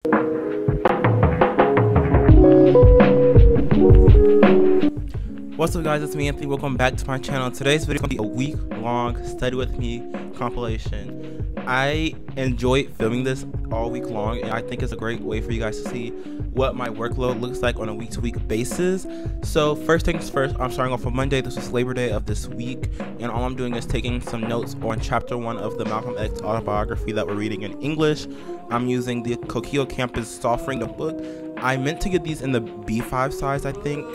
What's up guys, it's me Anthony. Welcome back to my channel. Today's video is going to be a week-long study with me compilation. I enjoyed filming this all week long, and I think it's a great way for you guys to see what my workload looks like on a week-to-week basis. So first things first, I'm starting off on Monday. This was Labor Day of this week, and all I'm doing is taking some notes on chapter 1 of the Malcolm X autobiography that we're reading in English. I'm using the Kukoyo Campus Software book. I meant to get these in the B5 size, I think,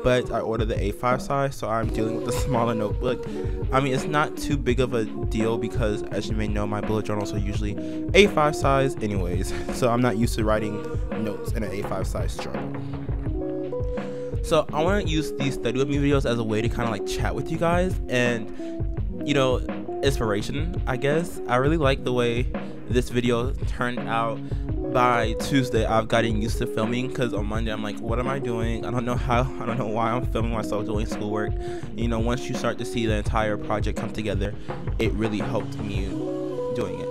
but I ordered the A5 size, so I'm dealing with the smaller notebook. I mean, it's not too big of a deal because, as you may know, my bullet journals are usually A5 size anyways, so I'm not used to writing notes in an A5 size journal. So I want to use these study with me videos as a way to kind of like chat with you guys and, you know, inspiration, I guess. I really like the way this video turned out. By Tuesday, I've gotten used to filming because on Monday I'm like, what am I doing? I don't know how, I don't know why I'm filming myself doing schoolwork. You know, once you start to see the entire project come together, it really helped me doing it.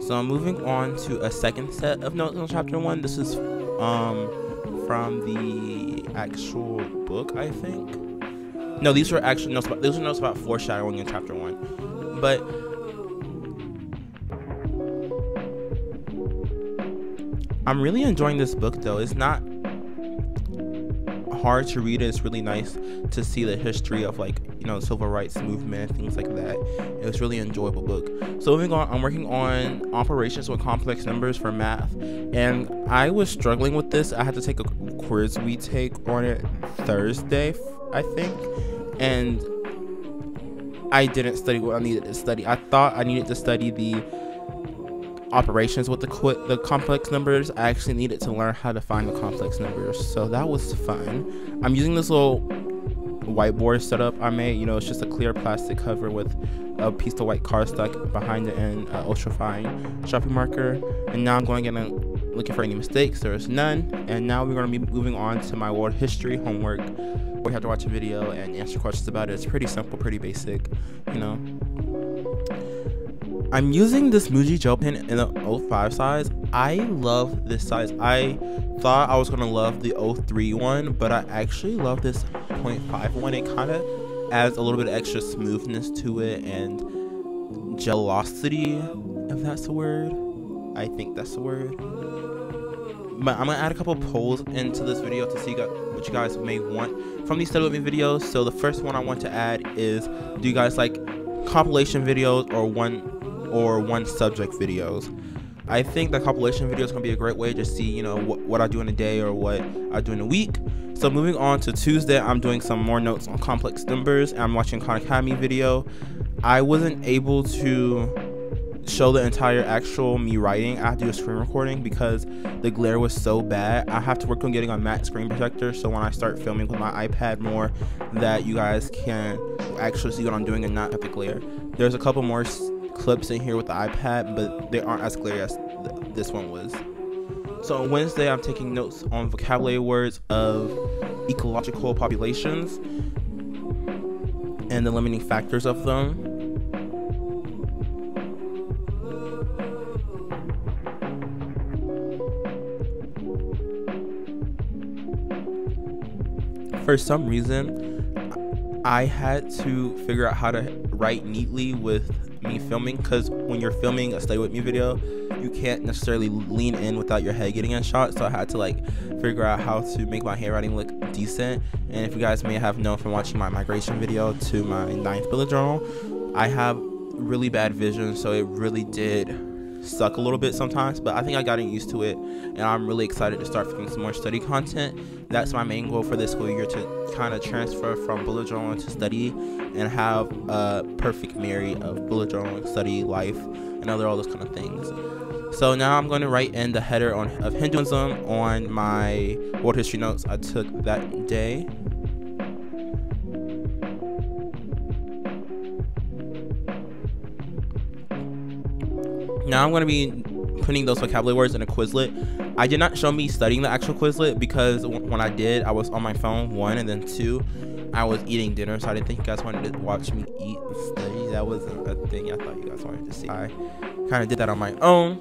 So I'm moving on to a second set of notes on chapter 1. This is from the actual book, I think. No, these were actually notes. These were notes about foreshadowing in chapter 1. But I'm really enjoying this book, though. It's not hard to read. It's really nice to see the history of, like, you know, the civil rights movement and things like that. It was really an enjoyable book. So moving on, I'm working on operations with complex numbers for math, and I was struggling with this. I had to take a quiz we take on it Thursday, I think, and I didn't study what I needed to study. I thought I needed to study the operations with the complex numbers. I actually needed to learn how to find the complex numbers, so that was fun. I'm using this little whiteboard setup I made. You know, it's just a clear plastic cover with a piece of white cardstock behind it and ultrafine Sharpie marker. And now I'm going in and looking for any mistakes. There's none. And now we're going to be moving on to my world history homework. We have to watch a video and answer questions about it. It's pretty simple, pretty basic, you know. I'm using this Muji gel pen in the 05 size. I love this size. I thought I was gonna love the 03 one, but I actually love this 0.5 one. It kind of adds a little bit of extra smoothness to it and gelosity, if that's the word. I think that's the word. But I'm gonna add a couple polls into this video to see what you guys may want from these study with me videos. So the first one I want to add is, do you guys like compilation videos or one subject videos? I think the compilation video is gonna be a great way to see, you know, what I do in a day or what I do in a week. So moving on to Tuesday, I'm doing some more notes on complex numbers, and I'm watching Khan Academy video. I wasn't able to show the entire actual me writing. I had to do a screen recording because the glare was so bad. I have to work on getting a matte screen protector, so when I start filming with my iPad more, that you guys can actually see what I'm doing and not have the glare. There's a couple more clips in here with the iPad, but they aren't as clear as this one was. So on Wednesday, I'm taking notes on vocabulary words of ecological populations and the limiting factors of them. For some reason, I had to figure out how to write neatly with me filming, because when you're filming a study with me video, you can't necessarily lean in without your head getting in shot. So I had to like figure out how to make my handwriting look decent. And if you guys may have known from watching my migration video to my 9th bullet journal, I have really bad vision, so it really did suck a little bit sometimes, but I think I got used to it, and I'm really excited to start filming some more study content. That's my main goal for this school year, to kind of transfer from bullet journaling to study and have a perfect marry of bullet journaling, study, life, and all those kind of things. So now I'm going to write in the header of Hinduism on my world history notes I took that day. Now I'm going to be putting those vocabulary words in a Quizlet. I did not show me studying the actual Quizlet because when I did, I was on my phone, 1, and then 2, I was eating dinner, so I didn't think you guys wanted to watch me eat and study. That wasn't a thing I thought you guys wanted to see. I kind of did that on my own.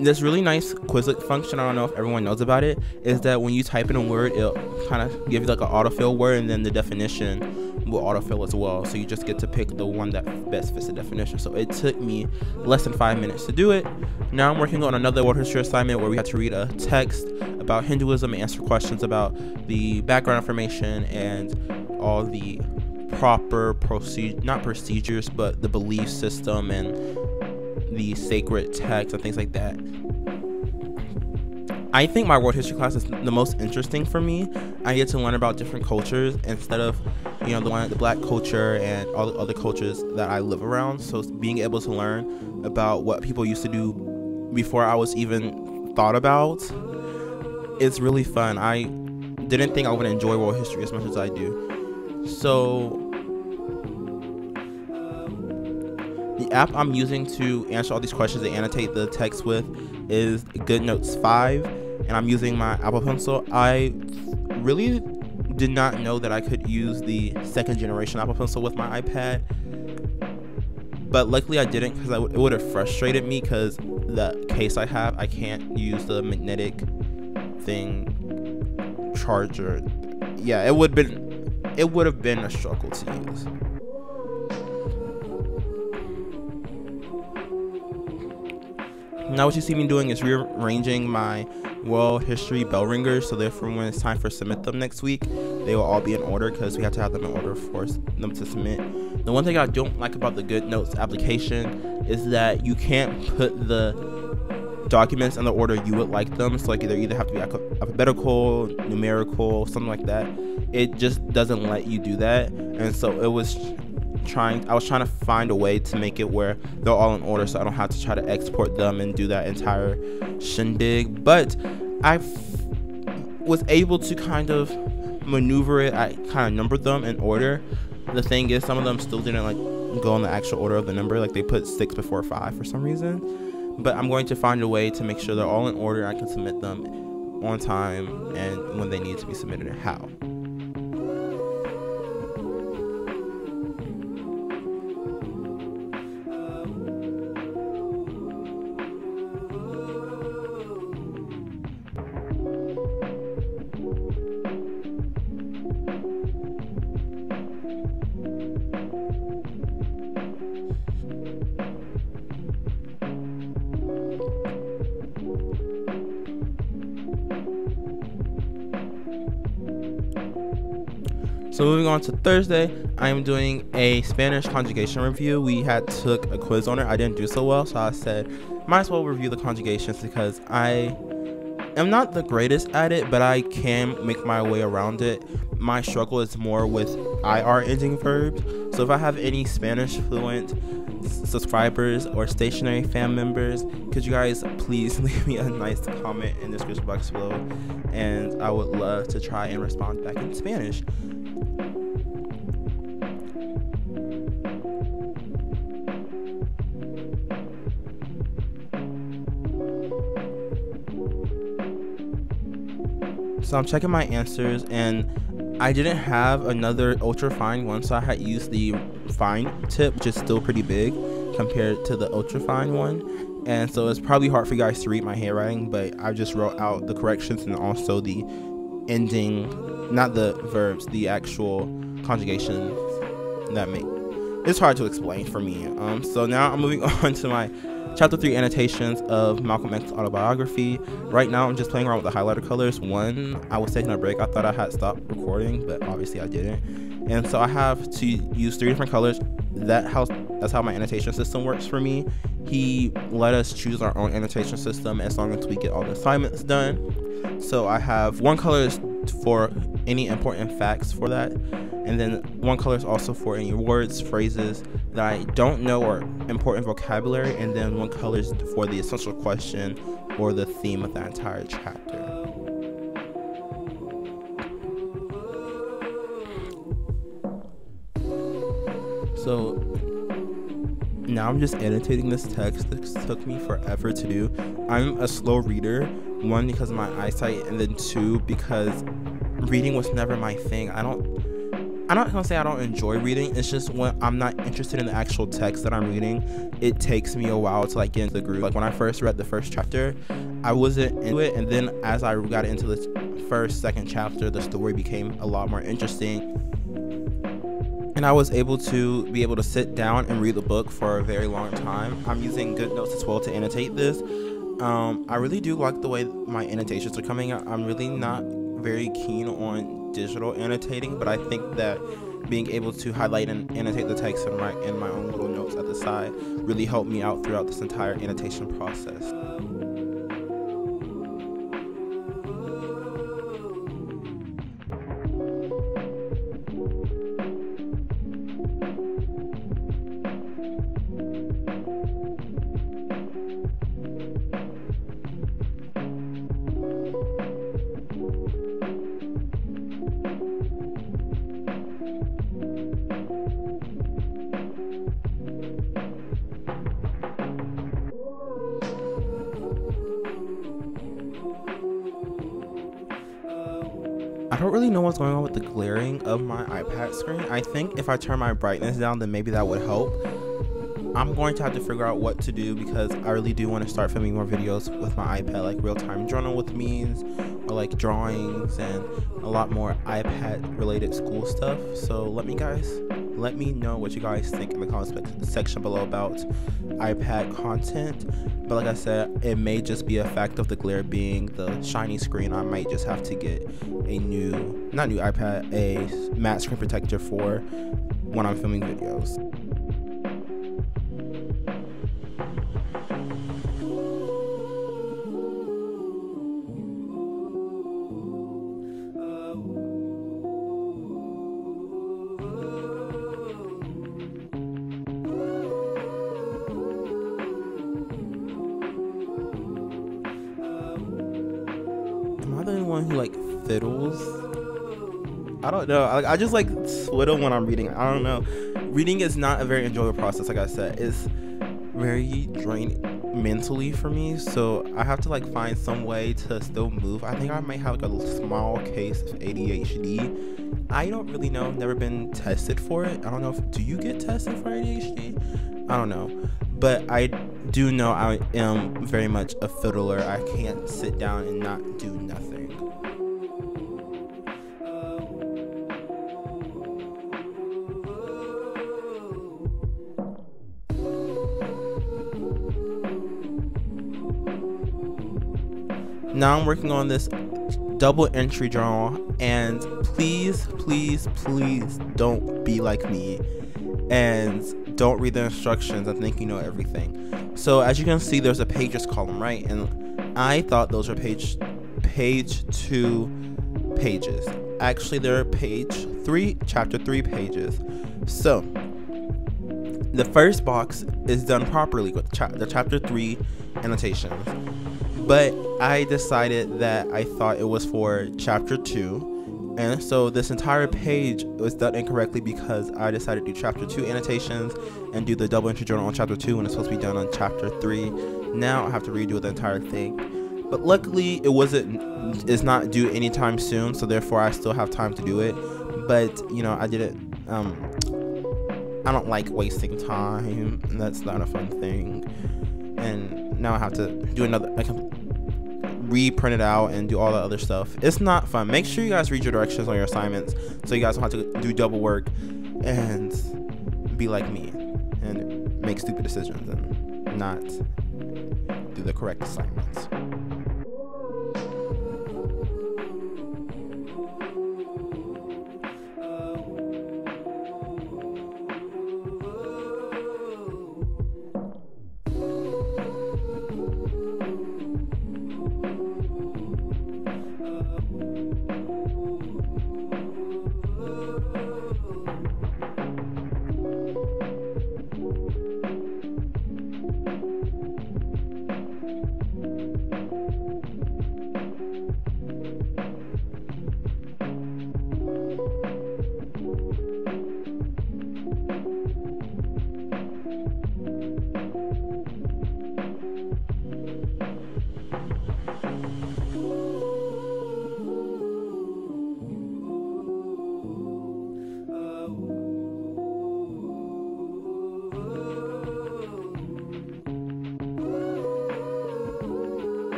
This really nice Quizlet function, I don't know if everyone knows about it, is that when you type in a word, it'll kind of give you like an autofill word, and then the definition will autofill as well. So you just get to pick the one that best fits the definition. So it took me less than 5 minutes to do it. Now I'm working on another world history assignment where we had to read a text about Hinduism and answer questions about the background information and all the proper not procedures, but the belief system and the sacred text and things like that. I think my world history class is the most interesting for me. I get to learn about different cultures instead of, you know, the black culture and all the other cultures that I live around. So being able to learn about what people used to do before I was even thought about, it's really fun. I didn't think I would enjoy world history as much as I do. So the app I'm using to answer all these questions and annotate the text with is GoodNotes 5, and I'm using my Apple Pencil. I really did not know that I could use the second generation Apple Pencil with my iPad, but luckily I didn't, because it would have frustrated me, because the case I have, I can't use the magnetic thing charger. Yeah, it would have been a struggle to use. Now what you see me doing is rearranging my world history bell ringers, so therefore when it's time for submit them next week, they will all be in order, because we have to have them in order for them to submit. The one thing I don't like about the GoodNotes application is that you can't put the documents in the order you would like them. So like either have to be alphabetical, numerical, something like that. It just doesn't let you do that, and so I was trying to find a way to make it where they're all in order, so I don't have to try to export them and do that entire shindig. But I was able to kind of maneuver it. I kind of numbered them in order. The thing is, some of them still didn't like go in the actual order of the number, like they put 6 before 5 for some reason. But I'm going to find a way to make sure they're all in order. I can submit them on time and when they need to be submitted and how. So moving on to Thursday, I am doing a Spanish conjugation review. We took a quiz on it. I didn't do so well, so I said, might as well review the conjugations, because I am not the greatest at it, but I can make my way around it. My struggle is more with IR ending verbs. So if I have any Spanish fluent subscribers or stationary fan members, could you guys please leave me a nice comment in the description box below, and I would love to try and respond back in Spanish. So I'm checking my answers, and I didn't have another ultra fine one, so I had used the fine tip, which is still pretty big compared to the ultra fine one. And so it's probably hard for you guys to read my handwriting, but I just wrote out the corrections and also the ending, not the verbs, the actual conjugations that make it's hard to explain for me. So now I'm moving on to my Chapter 3 annotations of Malcolm X's autobiography. Right now I'm just playing around with the highlighter colors. I was taking a break. I thought I had stopped recording, but obviously I didn't. And so I have to use 3 different colors. That's how my annotation system works for me. He let us choose our own annotation system as long as we get all the assignments done. So I have 1 color is for any important facts for that, and then 1 color is also for any words, phrases that I don't know or important vocabulary, and then 1 color is for the essential question or the theme of that entire chapter. So now I'm just annotating this text. This took me forever to do. I'm a slow reader, 1 because of my eyesight, and then 2 because reading was never my thing. I'm not gonna say I don't enjoy reading. It's just when I'm not interested in the actual text that I'm reading, it takes me a while to like get into the groove. Like when I first read the first chapter, I wasn't into it, and then as I got into the second chapter, the story became a lot more interesting, and I was able to sit down and read the book for a very long time. I'm using GoodNotes as well to annotate this. I really do like the way my annotations are coming out. I'm really not very keen on digital annotating, but I think that being able to highlight and annotate the text and write in my own little notes at the side really helped me out throughout this entire annotation process. I don't really know what's going on with the glaring of my iPad screen. I think if I turn my brightness down, then maybe that would help. I'm going to have to figure out what to do because I really do want to start filming more videos with my iPad, like real-time journal with memes or like drawings and a lot more iPad related school stuff. So let me know what you guys think in the comments section below about iPad content. But like I said, it may just be a fact of the glare being the shiny screen. I might just have to get a matte screen protector for when I'm filming videos. Am I the one who like fiddles? I don't know. I just like twiddle when I'm reading. I don't know. Reading is not a very enjoyable process. Like I said, it's very draining mentally for me. So I have to like find some way to still move. I think I might have like a small case of ADHD. I don't really know. Never been tested for it. I don't know. Do you get tested for ADHD? I don't know. But I do know I am very much a fiddler. I can't sit down and not do nothing. Now I'm working on this double entry journal, and please don't be like me and don't read the instructions and think you know everything. So as you can see, there's a pages column, right? And I thought those were page 2 pages. Actually, they're chapter 3 pages. So the first box is done properly with the chapter 3 annotations. But I decided that I thought it was for chapter 2, and so this entire page was done incorrectly because I decided to do chapter 2 annotations and do the double entry journal on chapter 2 when it's supposed to be done on chapter 3. Now I have to redo the entire thing. But luckily it's not due anytime soon, so therefore I still have time to do it. But you know, I didn't I don't like wasting time. That's not a fun thing. And now I have to do another, I can reprint it out and do all the other stuff. It's not fun. Make sure you guys read your directions on your assignments so you guys don't have to do double work and be like me and make stupid decisions and not do the correct assignments.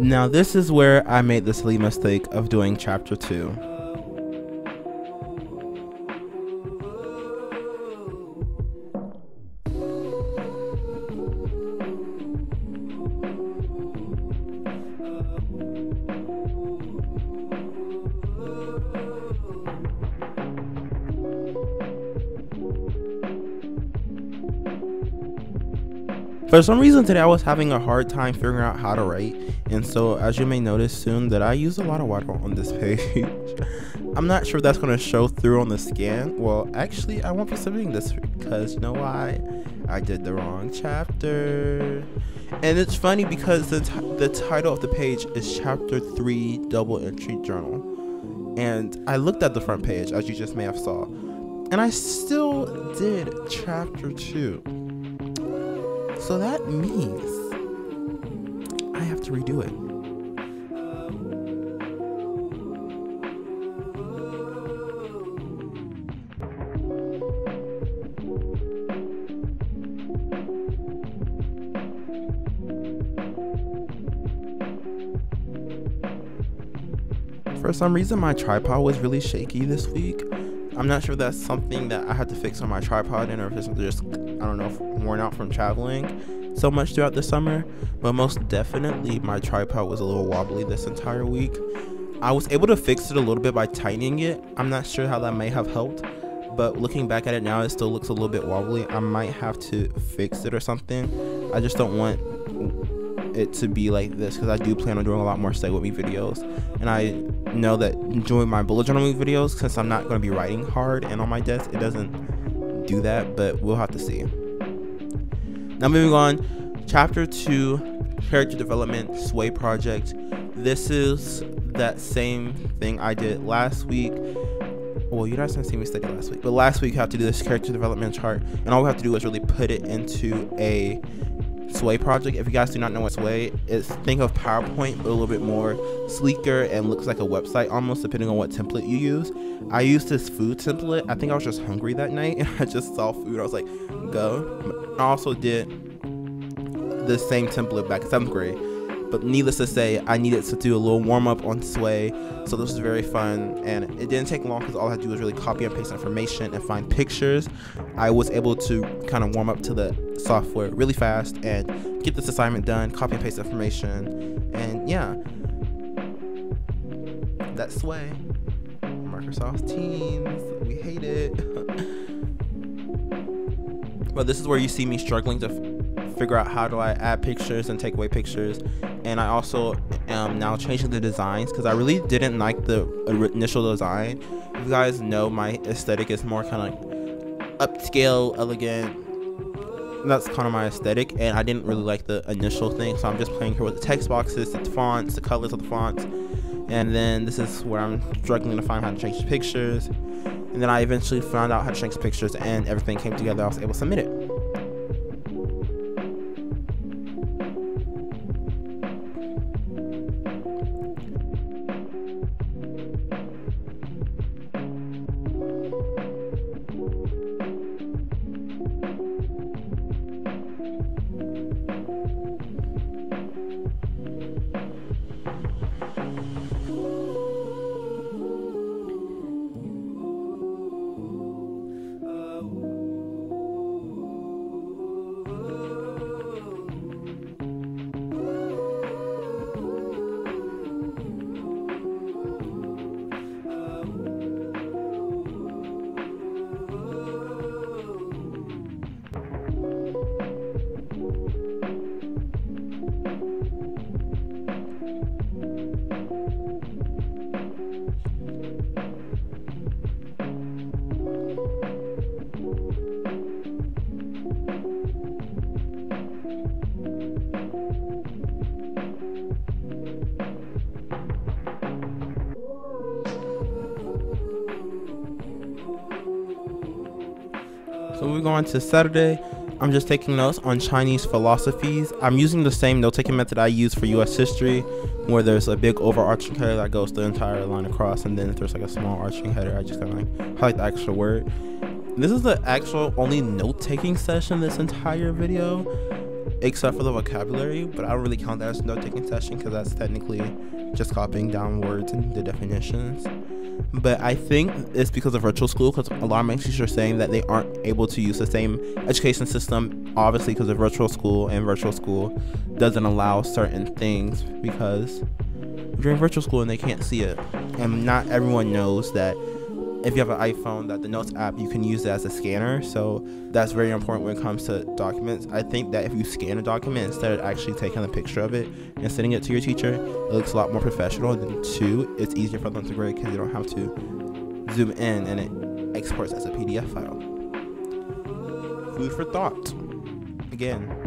Now this is where I made the silly mistake of doing chapter 2. For some reason today I was having a hard time figuring out how to write, and so as you may notice soon that I used a lot of water on this page. I'm not sure that's going to show through on the scan. Well, actually I won't be submitting this because you know why? I did the wrong chapter. And it's funny because the title of the page is chapter 3 double entry journal, and I looked at the front page as you just may have saw, and I still did chapter 2. So that means I have to redo it. For some reason my tripod was really shaky this week. I'm not sure if that's something that I had to fix on my tripod and or if it's just, I don't know, worn out from traveling so much throughout the summer, but most definitely my tripod was a little wobbly this entire week. I was able to fix it a little bit by tightening it. I'm not sure how that may have helped, but looking back at it now, it still looks a little bit wobbly. I might have to fix it or something. I just don't want it to be like this because I do plan on doing a lot more Stay With Me videos, and I know that doing my bullet journaling videos, since I'm not going to be writing hard and on my desk, it doesn't do that, but we'll have to see. Now moving on, chapter 2, character development, sway project. This is that same thing I did last week. Well, you guys didn't see me study last week, but last week you have to do this character development chart, and all we have to do is really put it into a sway project. If you guys do not know what sway is, think of PowerPoint but a little bit more sleeker and looks like a website almost, depending on what template you use. I used this food template. I think I was just hungry that night and I just saw food. I was like, go. I also did the same template back in 7th grade, but needless to say, I needed to do a little warm-up on sway, so this was very fun, and it didn't take long because all I had to do was really copy and paste information and find pictures. I was able to kind of warm up to the software really fast and get this assignment done, copy and paste information, and yeah, that's sway. Microsoft Teams, we hate it. But this is where you see me struggling to figure out how do I add pictures and take away pictures, and I also am now changing the designs because I really didn't like the initial design. You guys know my aesthetic is more kind of like upscale, elegant. That's kind of my aesthetic, and I didn't really like the initial thing, so I'm just playing here with the text boxes, the fonts, the colors of the fonts, and then this is where I'm struggling to find how to change the pictures, and then I eventually found out how to change the pictures and everything came together. I was able to submit it. So we're going to Saturday. I'm just taking notes on Chinese philosophies. I'm using the same note-taking method I use for U.S. history, where there's a big overarching header that goes the entire line across, and then if there's like a small arching header, I just kind of like highlight the actual word. This is the actual only note-taking session this entire video. except for the vocabulary, but I don't really count that as a note-taking session because that's technically just copying down words and the definitions. But I think it's because of virtual school, because a lot of my teachers are saying that they aren't able to use the same education system, obviously because of virtual school, and virtual school doesn't allow certain things because you're in virtual school and they can't see it. And not everyone knows that if you have an iPhone, that the Notes app, you can use it as a scanner. So that's very important when it comes to documents. I think that if you scan a document instead of actually taking a picture of it and sending it to your teacher, it looks a lot more professional. And then two, it's easier for them to grade because you don't have to zoom in and it exports as a PDF file. Food for thought. Again.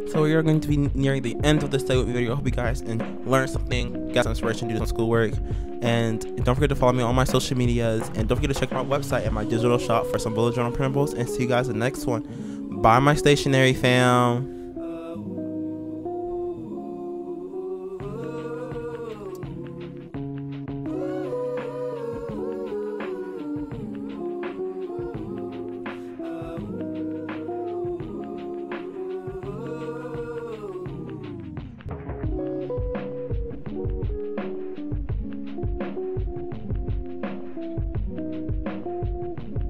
So we are going to be nearing the end of this video. I hope you guys learned something, got some inspiration, do some schoolwork, and don't forget to follow me on my social medias, and don't forget to check my website and my digital shop for some bullet journal printables, and see you guys in the next one. Bye, my stationery fam.